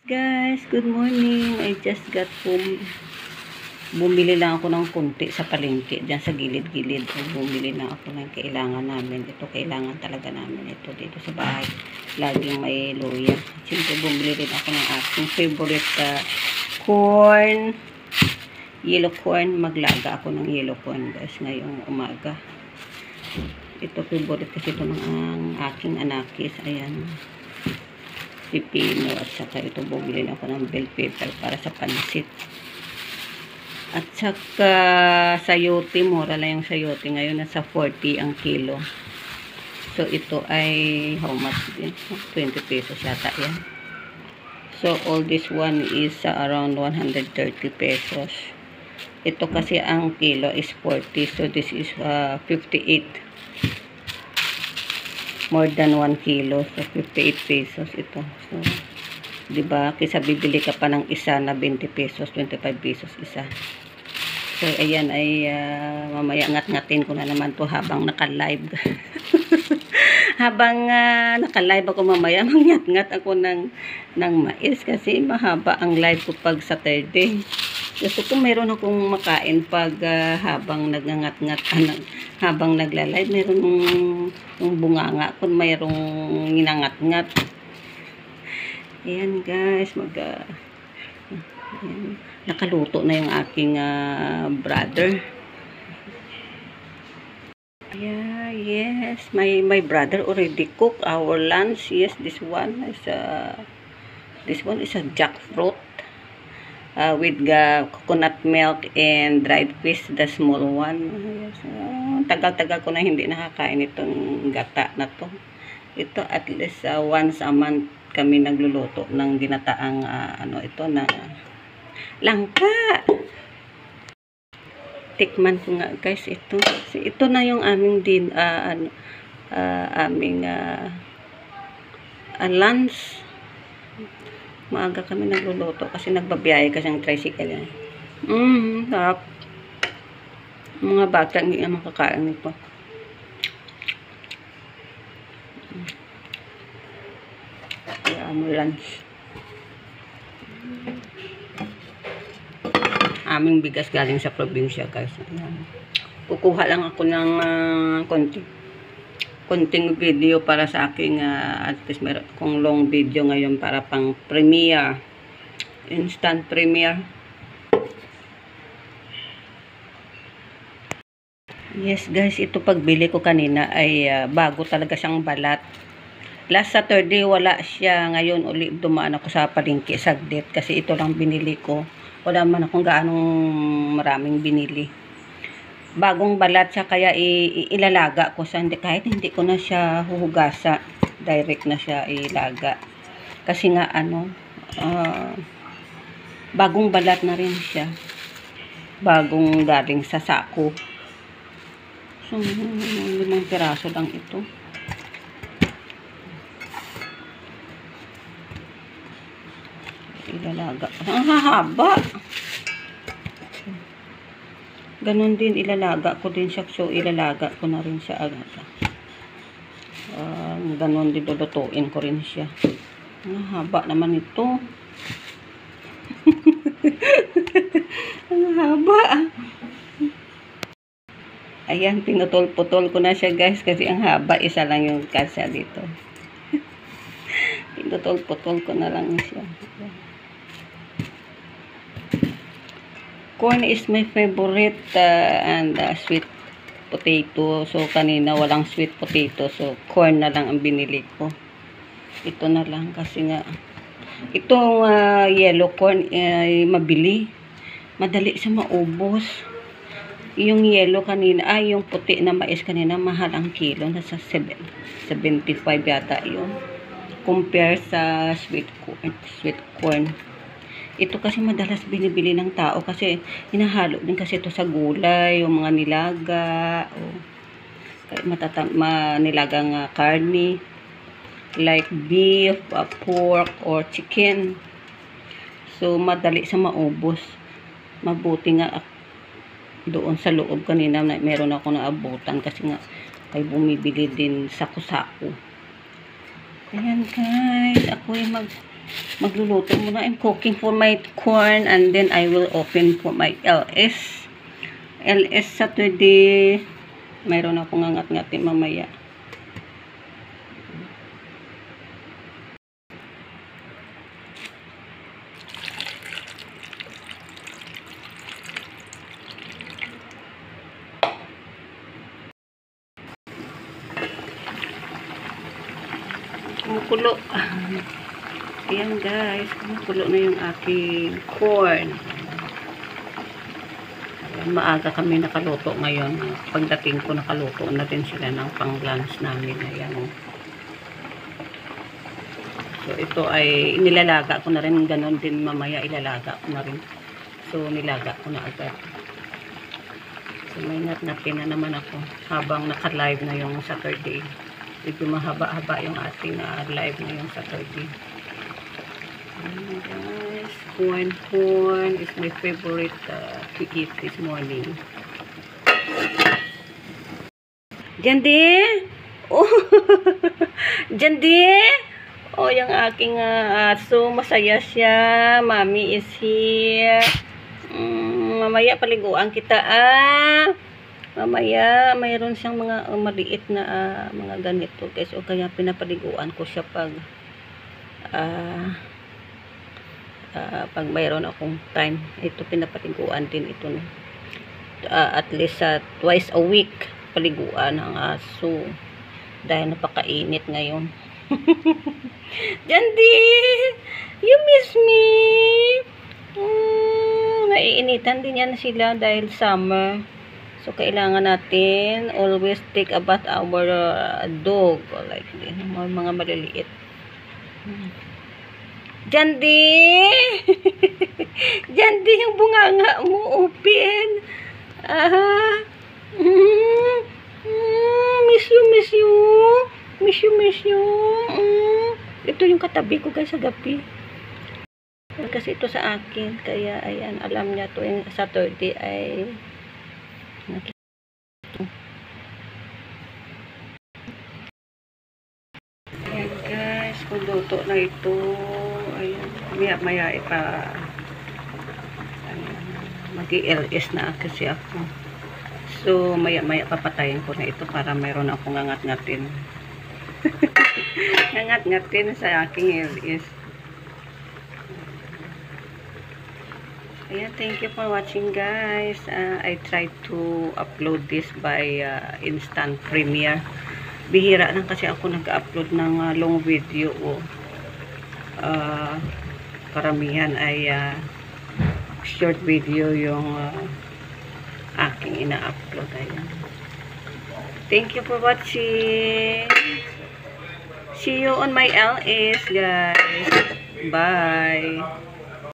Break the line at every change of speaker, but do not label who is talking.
Guys, good morning. I just got home. Bumili lang ako ng kunti sa palengke. Diyan sa gilid-gilid. Bumili na ako ng kailangan namin. Ito, kailangan talaga namin. Ito, dito sa bahay. Laging may luya. Siyempre, bumili rin ako ng aking favorite corn. Yellow corn. Maglaga ako ng yellow corn, guys, ngayong umaga. Ito, favorite kasi ito ng aking anakis. Ayan. Pipino at saka ito bumili na ako ng bell pepper para sa pansit at saka sayote, mura lang yung sayote ngayon, nasa 40 ang kilo. So ito ay how much din? 20 pesos yata yan. So all this one is around 130 pesos. Ito kasi ang kilo is 40, so this is 58, more than 1 kilo. So 58 pesos ito. So diba, kaysa bibili ka pa ng isa na 20 pesos, 25 pesos isa. So ayan ay mamaya ngat-ngatin ko na naman to habang naka-live. Habang naka-live ako mamaya, mangyat-ngat ako ng mais kasi mahaba ang live ko pag Saturday. Gusto ko meron akong makain pag habang nagngangat-ngat, habang nagla-live, meron yung bunganga kung mayroong ginangat-ngat. Ayan guys, ayan, nakaluto na yung aking brother. Yeah, yes, my brother already cooked our lunch. Yes, this one is a jackfruit with coconut milk and dried fish, the small one. Yes, tagal-tagal ko na hindi nakakain itong gata na to. Ito at least once a month kami nagluluto ng ginataang ito na langka. Tikman ko nga guys ito. Kasi ito na yung aming lunch. Maaga kami nagluluto kasi nagbabiyahe kasi ang tricycle yan. Sarap. Mga bata hindi naman kakain nito. Kaya mo lunch. Aming bigas galing sa probinsya guys. Kukuha lang ako ng konting video para sa aking at least meron akong long video ngayon para pang premiere, instant premiere. Yes guys, ito pagbili ko kanina ay bago talaga siyang balat. Last Saturday wala siya, ngayon uli dumaan ako sa palengke saglit kasi ito lang binili ko. Wala man akong gaanong maraming binili. Bagong balat siya kaya ilalaga ko sa kahit hindi ko na siya huhugasa, direct na siya ilaga. Kasi nga bagong balat na rin siya. Bagong galing sa sako. So 5 piraso lang ito. Ilalaga. Ang hahaba. Ganon din, ilalaga ko din siya. So, ilalaga ko na rin siya agad. Ganon din, lulutuin ko rin siya. Ang haba naman ito. Ang haba. Ayan, pinutol-putol ko na siya guys. Kasi ang haba, isa lang yung kasya dito. Pinutol-putol ko na lang siya. Corn is my favorite and sweet potato. So kanina walang sweet potato, so corn na lang ang binili ko. Ito na lang kasi nga itong yellow corn ay mabili, madali sa maubos. Yung yellow kanina, yung puti na mais kanina, mahal ang kilo, nasa 75 yata yun compare sa sweet corn. Ito kasi madalas binibili ng tao kasi hinahalo din kasi ito sa gulay, yung mga nilaga, nilagang karne, like beef, pork, or chicken. So, madali sa maubos. Mabuti nga doon sa loob kanina meron ako na abutan kasi nga ay bumibili din sako-sako. Ayan guys, ako ay Magluluto muna. I'm cooking for my corn and then I will open for my LS. LS Saturday. Mayroon akong ngat-ngatin mamaya. Kumukulo. Ayan guys, kumukulo na yung aking corn. Ayan, maaga kami nakaluto ngayon. Pagdating ko nakaluto na din sila ng pang-lunch namin. Ayan o. So ito ay nilalaga ko na rin. Ganon din mamaya ilalaga ko na rin. So nilaga ko na agad. So may nat-natin na naman ako habang naka-live na yung Saturday. Medyo mahaba-haba yung ating live na yung Saturday. Ayan guys, corn is my favorite to eat this morning. Jandi! Oh! Jandi! Oh, yung aking aso, masaya siya. Mommy is here. Mamaya paliguan kita Mamaya mayroon siyang mga maliit na mga ganito guys. O kaya pinapaliguan ko siya pag pag mayroon akong time. Ito pinapaliguan din ito. At least twice a week paliguan ang aso. Dahil napakainit ngayon. Jandi! You miss me! Naiinitan din yan sila dahil summer. So, kailangan natin always take a bath our dog. Like this. Mga maliliit. Jandi! Jandi, yung bunganga mo, open. Miss you, miss you. Miss you, miss you. Ito yung katabi ko guys sa gabi. Kasi ito sa akin. Kaya, ayan, alam niya to yung Saturday ay ayan guys, kung luto na ito, ayan, maya mag-i-LS na kasi ako. So, maya papatayin ko na ito para mayroon akong ngangat-ngatin. Ngangat-ngatin sa aking LS. Ayan, thank you for watching guys. I tried to upload this by instant premiere. Bihira lang kasi ako nag-upload ng long video. Karamihan ay short video yung aking ina-upload. Ayan. Thank you for watching. See you on my LS guys. Bye.